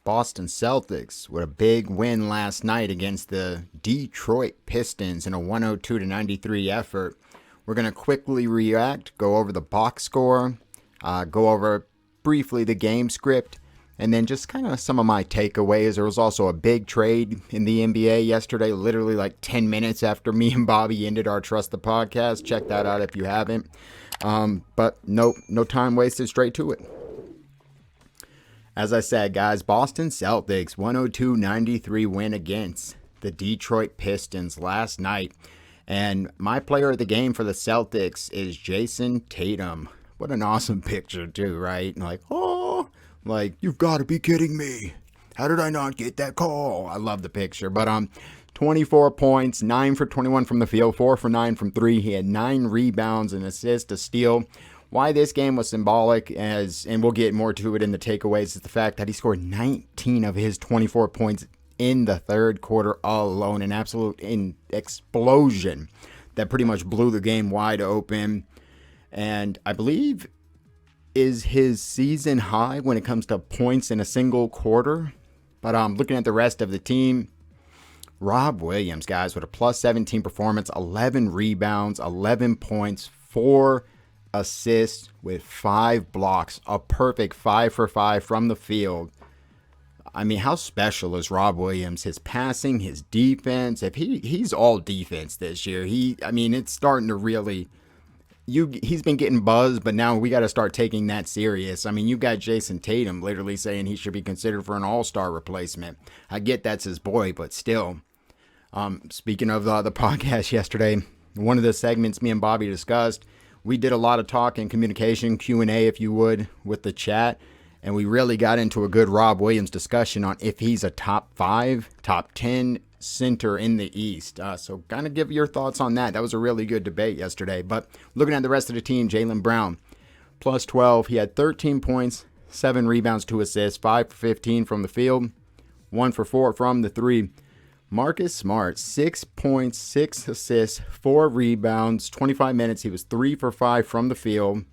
Boston Celtics with a big win last night against the Detroit Pistons in a 102-93 effort. We're going to quickly react, go over the box score, go over briefly the game script, and then just kind of some of my takeaways. There was also a big trade in the NBA yesterday, literally like 10 minutes after me and Bobby ended our Trust the Podcast. Check that out if you haven't. But no time wasted, straight to it. As I said, guys, Boston Celtics 102-93 win against the Detroit Pistons last night. And my player of the game for the Celtics is Jason Tatum. What an awesome picture, too, right? Like, you've got to be kidding me. How did I not get that call? I love the picture. But 24 points, 9 for 21 from the field, 4 for 9 from 3. He had 9 rebounds, an assist, a steal. Why this game was symbolic, and we'll get more to it in the takeaways, is the fact that he scored 19 of his 24 points in the third quarter alone. An absolute explosion that pretty much blew the game wide open. And I believe is his season high when it comes to points in a single quarter. But looking at the rest of the team, Rob Williams, guys, with a plus 17 performance, 11 rebounds, 11 points, 4 assists with 5 blocks, a perfect 5 for 5 from the field. I mean, how special is Rob Williams? His passing, his defense. If he's all defense this year. It's starting to really. He's been getting buzzed, but now we got to start taking that serious. I mean, you got Jason Tatum literally saying he should be considered for an all-star replacement. I get that's his boy, but still. Speaking of the podcast yesterday, one of the segments me and Bobby discussed, we did a lot of talk and communication, Q&A if you would, with the chat. And we really got into a good Rob Williams discussion on if he's a top 5, top 10 center in the East. So kind of give your thoughts on that. That was a really good debate yesterday. But looking at the rest of the team, Jaylen Brown, plus 12. He had 13 points, 7 rebounds, 2 assists, 5 for 15 from the field, 1 for 4 from the 3. Marcus Smart, 6 points, 6 assists, 4 rebounds, 25 minutes. He was 3 for 5 from the field.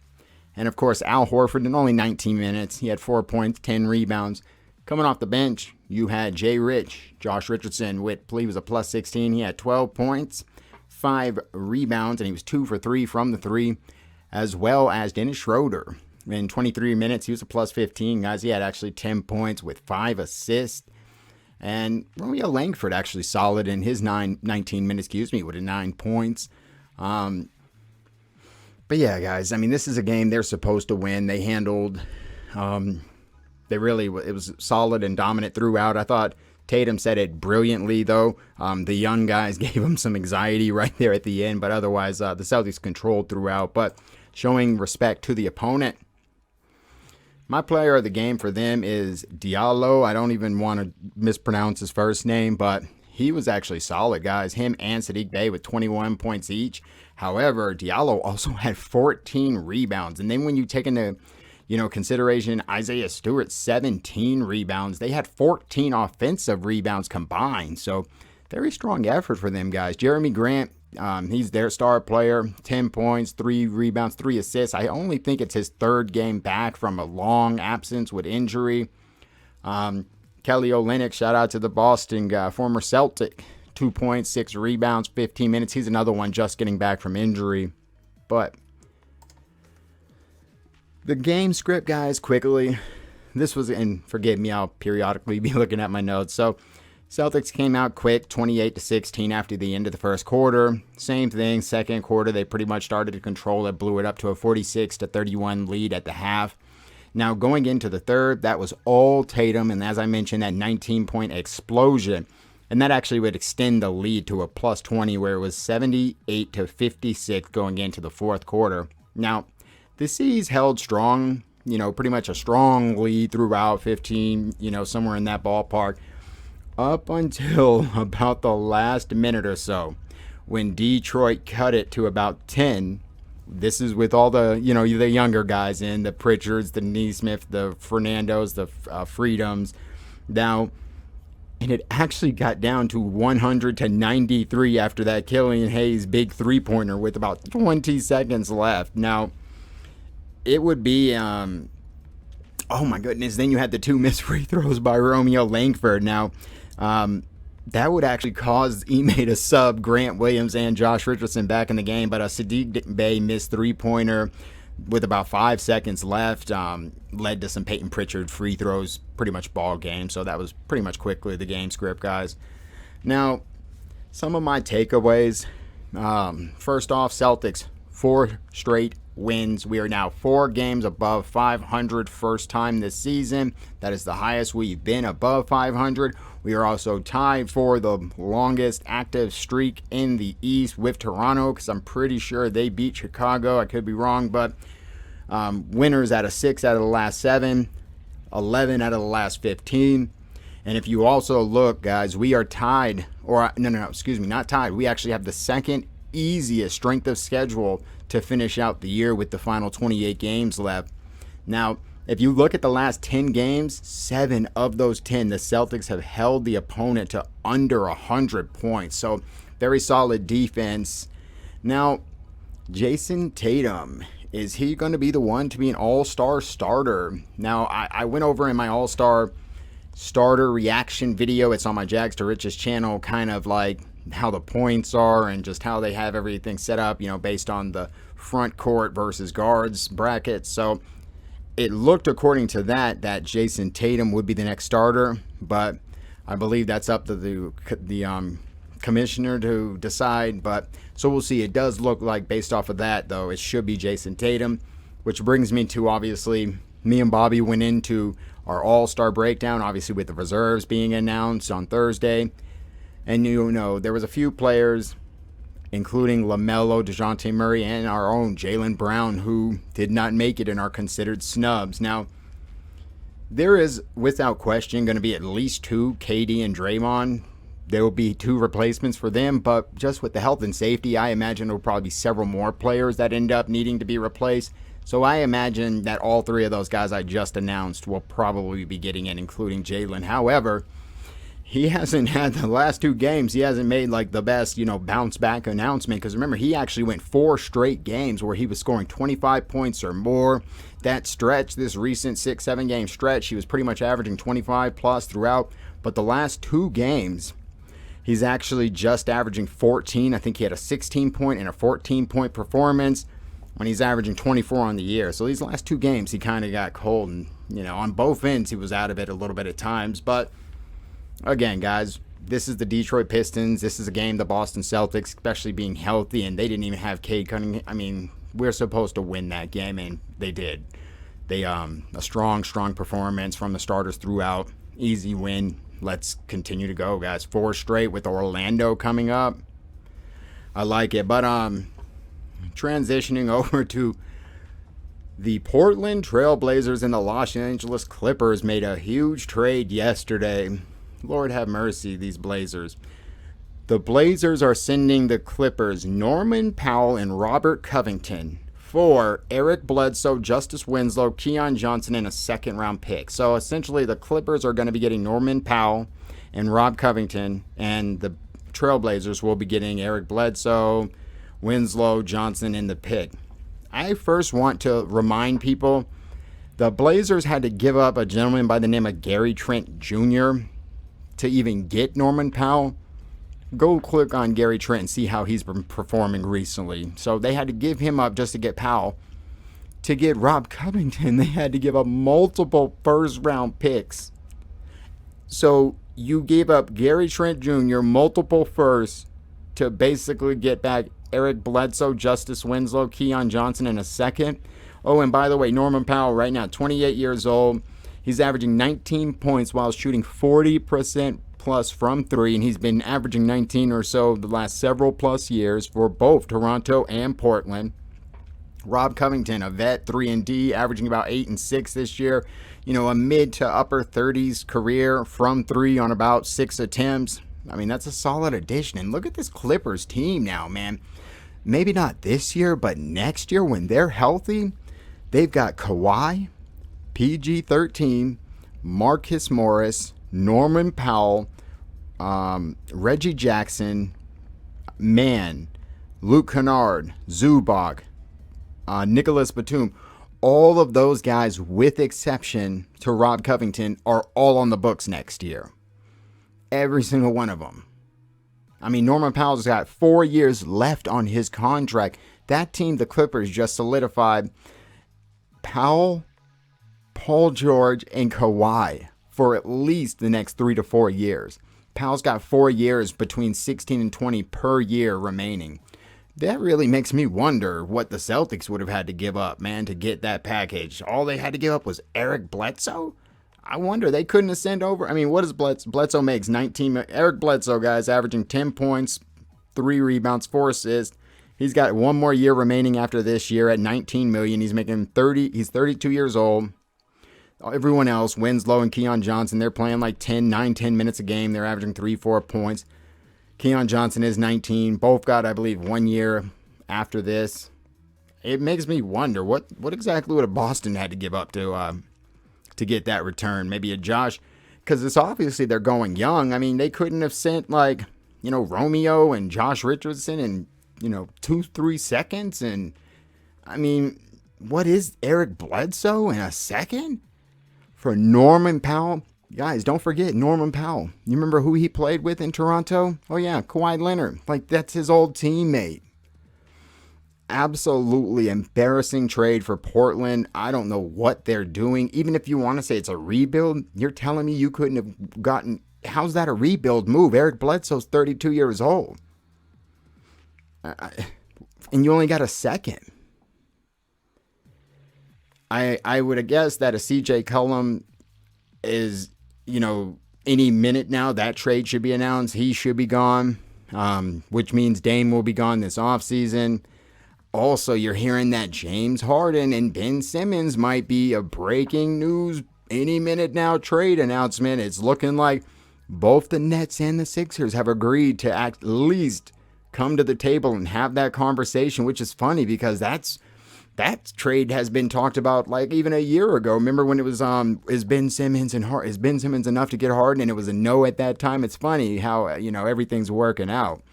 And, of course, Al Horford in only 19 minutes. He had 4 points, 10 rebounds. Coming off the bench, you had Jay Rich, Josh Richardson, he was a plus 16. He had 12 points, 5 rebounds, and he was 2 for 3 from the 3, as well as Dennis Schroeder. In 23 minutes, he was a plus 15. Guys, he had actually 10 points with 5 assists. And Romeo Langford actually solid in his 19 minutes, with 9 points. But yeah, guys, this is a game they're supposed to win. They handled, it was solid and dominant throughout. I thought Tatum said it brilliantly, though. The young guys gave him some anxiety right there at the end, but otherwise the Celtics controlled throughout. But showing respect to the opponent. My player of the game for them is Diallo. I don't even want to mispronounce his first name, but he was actually solid, guys. Him and Sadiq Bey with 21 points each. However, Diallo also had 14 rebounds. And then when you take into consideration Isaiah Stewart, 17 rebounds. They had 14 offensive rebounds combined. So very strong effort for them, guys. Jeremy Grant, he's their star player, 10 points, 3 rebounds, 3 assists. I only think it's his 3rd game back from a long absence with injury. Kelly Olynyk, shout out to the Boston guy, former Celtic, 2 points, 6 rebounds, 15 minutes. He's another one just getting back from injury. But the game script, guys, quickly. This was, and forgive me, I'll periodically be looking at my notes. So Celtics came out quick, 28-16 after the end of the first quarter. Same thing, second quarter, they pretty much started to control it, blew it up to a 46-31 lead at the half. Now, going into the third, that was all Tatum, and as I mentioned, that 19-point explosion. And that actually would extend the lead to a plus 20, where it was 78-56 going into the fourth quarter. Now, the C's held strong, pretty much a strong lead throughout, 15, somewhere in that ballpark, up until about the last minute or so, when Detroit cut it to about 10. This is with all the, the younger guys in, the Pritchards, the Neesmith, the Fernandos, the Freedoms. Now, and it actually got down to 100-93 after that Killian Hayes big three-pointer with about 20 seconds left. Now, it would be Oh my goodness. Then you had the 2 missed free throws by Romeo Langford. Now, that would actually cause Ime to sub Grant Williams and Josh Richardson back in the game, but a Sadiq Bey missed 3-pointer with about 5 seconds left led to some Peyton Pritchard free throws, pretty much ball game. So that was pretty much quickly the game script, guys. Now, some of my takeaways. First off, Celtics, 4 straight wins. We are now 4 games above 500, first time this season. That is the highest we've been above 500. We are also tied for the longest active streak in the East with Toronto, because I'm pretty sure they beat Chicago. I could be wrong, but winners out of 6 out of the last 7, 11 out of the last 15. And if you also look, guys, we are tied, or excuse me, not tied. We actually have the second easiest strength of schedule to finish out the year with the final 28 games left. Now, if you look at the last 10 games, 7 of those 10, the Celtics have held the opponent to under 100 points. So, very solid defense. Now, Jason Tatum, is he going to be the one to be an all-star starter? Now, I went over in my all-star starter reaction video. It's on my Jags to Riches channel, kind of like how the points are and just how they have everything set up, based on the front court versus guards bracket. So it looked, according to that Jason Tatum would be the next starter, but I believe that's up to the commissioner to decide. But so we'll see. It does look like, based off of that, though, it should be Jason Tatum, which brings me to, obviously, me and Bobby went into our all-star breakdown, obviously with the reserves being announced on Thursday. And there was a few players, including LaMelo, DeJounte Murray, and our own Jaylen Brown, who did not make it and are considered snubs. Now, there is, without question, going to be at least 2, KD and Draymond. There will be 2 replacements for them, but just with the health and safety, I imagine there will probably be several more players that end up needing to be replaced. So I imagine that all 3 of those guys I just announced will probably be getting in, including Jaylen. However, he hasn't had the last 2 games. He hasn't made like the best, bounce back announcement. Because remember, he actually went 4 straight games where he was scoring 25 points or more. That stretch, this recent 6-7 game stretch, he was pretty much averaging 25 plus throughout. But the last 2 games, he's actually just averaging 14. I think he had a 16-point and a 14-point performance when he's averaging 24 on the year. So these last 2 games, he kind of got cold. And, on both ends, he was out of it a little bit at times. But again, guys, this is the Detroit Pistons. This is a game, the Boston Celtics, especially being healthy, and they didn't even have Cade Cunningham. I mean, we're supposed to win that game, and they did. They a strong performance from the starters throughout. Easy win. Let's continue to go, guys. 4 straight with Orlando coming up. I like it. But transitioning over to the Portland Trailblazers and the Los Angeles Clippers made a huge trade yesterday. Lord have mercy, these Blazers. The Blazers are sending the Clippers Norman Powell and Robert Covington for Eric Bledsoe, Justice Winslow, Keon Johnson, and a 2nd-round pick. So essentially, the Clippers are going to be getting Norman Powell and Rob Covington, and the Trailblazers will be getting Eric Bledsoe, Winslow, Johnson in the pick. I first want to remind people, the Blazers had to give up a gentleman by the name of Gary Trent Jr. to even get Norman Powell. Go click on Gary Trent and see how he's been performing recently. So they had to give him up just to get Powell. To get Rob Covington, they had to give up multiple first-round picks. So you gave up Gary Trent Jr., multiple firsts, to basically get back Eric Bledsoe, Justice Winslow, Keon Johnson in a 2nd. Oh, and by the way, Norman Powell right now, 28 years old. He's averaging 19 points while shooting 40% plus from 3, and he's been averaging 19 or so the last several plus years for both Toronto and Portland. Rob Covington, a vet, 3-and-D, averaging about 8 and 6 this year. A mid to upper 30s career from 3 on about 6 attempts. I mean, that's a solid addition. And look at this Clippers team now, man. Maybe not this year, but next year when they're healthy, they've got Kawhi, PG-13, Marcus Morris, Norman Powell, Reggie Jackson, Mann, Luke Kennard, Zubac, Nicholas Batum. all of those guys, with exception to Rob Covington, are all on the books next year. Every single one of them. I mean, Norman Powell's got 4 years left on his contract. That team, the Clippers, just solidified Powell, Paul George, and Kawhi for at least the next 3 to 4 years. Powell's got 4 years between 16 and 20 per year remaining. That really makes me wonder what the Celtics would have had to give up, man, to get that package. All they had to give up was Eric Bledsoe? I wonder, they couldn't have sent over. I mean, what does Bledsoe makes? 19. Eric Bledsoe, guys, averaging 10 points, 3 rebounds, 4 assists. He's got 1 more year remaining after this year at $19 million. He's making 30. He's 32 years old. Everyone else, Winslow and Keon Johnson, they're playing like 10 minutes a game. They're averaging 3-4 points. Keon Johnson is 19. Both got, I believe, 1 year after this. It makes me wonder what exactly would a Boston had to give up to get that return. Maybe a Josh, because it's obviously they're going young. I mean, they couldn't have sent Romeo and Josh Richardson in 2-3 seconds. And I mean, what is Eric Bledsoe in a second for Norman Powell? Guys, don't forget Norman Powell. You remember who he played with in Toronto? Oh yeah, Kawhi Leonard. Like, that's his old teammate. Absolutely embarrassing trade for Portland. I don't know what they're doing. Even if you want to say it's a rebuild, you're telling me you couldn't have gotten... How's that a rebuild move? Eric Bledsoe's 32 years old. And you only got a second. I would have guessed that a CJ Cullum is, any minute now, that trade should be announced. He should be gone, which means Dame will be gone this offseason. Also, you're hearing that James Harden and Ben Simmons might be a breaking news any minute now trade announcement. It's looking like both the Nets and the Sixers have agreed to at least come to the table and have that conversation, which is funny because that trade has been talked about like even a year ago. Remember when it was is Ben Simmons enough to get Harden, and it was a no at that time. It's funny how everything's working out.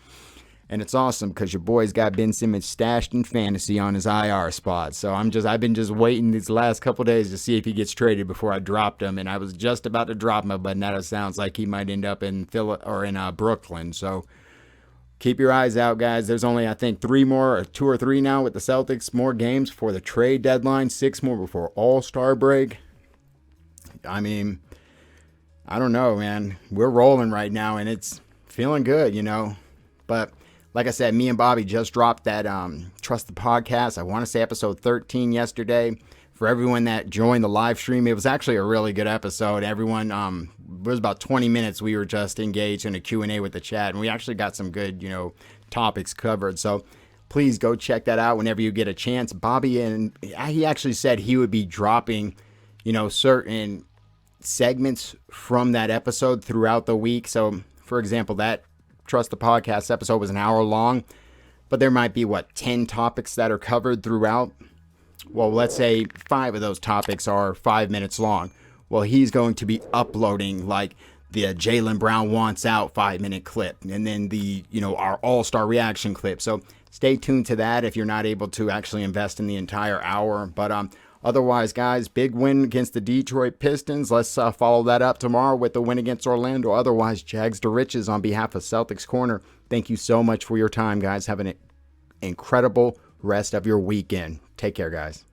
And it's awesome because your boy's got Ben Simmons stashed in fantasy on his IR spot. So I've been just waiting these last couple days to see if he gets traded before I dropped him. And I was just about to drop him, but now it sounds like he might end up in Brooklyn. So keep your eyes out, guys. There's only, I think, 2 or 3 now with the Celtics. More games before the trade deadline. 6 more before All-Star break. I mean, I don't know, man. We're rolling right now, and it's feeling good, But like I said, me and Bobby just dropped that Trust the Podcast. I want to say episode 13 yesterday. For everyone that joined the live stream, it was actually a really good episode. Everyone, it was about 20 minutes. We were just engaged in a Q&A with the chat, and we actually got some good, topics covered. So please go check that out whenever you get a chance. Bobby, and he actually said he would be dropping, certain segments from that episode throughout the week. So, for example, that Trust the Podcast episode was an hour long, but there might be 10 topics that are covered throughout. Well, let's say 5 of those topics are 5 minutes long. Well, he's going to be uploading like the Jaylen Brown wants out 5-minute clip, and then the our All-Star reaction clip. So stay tuned to that if you're not able to actually invest in the entire hour. But otherwise, guys, big win against the Detroit Pistons. Let's follow that up tomorrow with the win against Orlando. Otherwise, Jags to riches on behalf of Celtics Corner. Thank you so much for your time, guys. Have an incredible rest of your weekend. Take care, guys.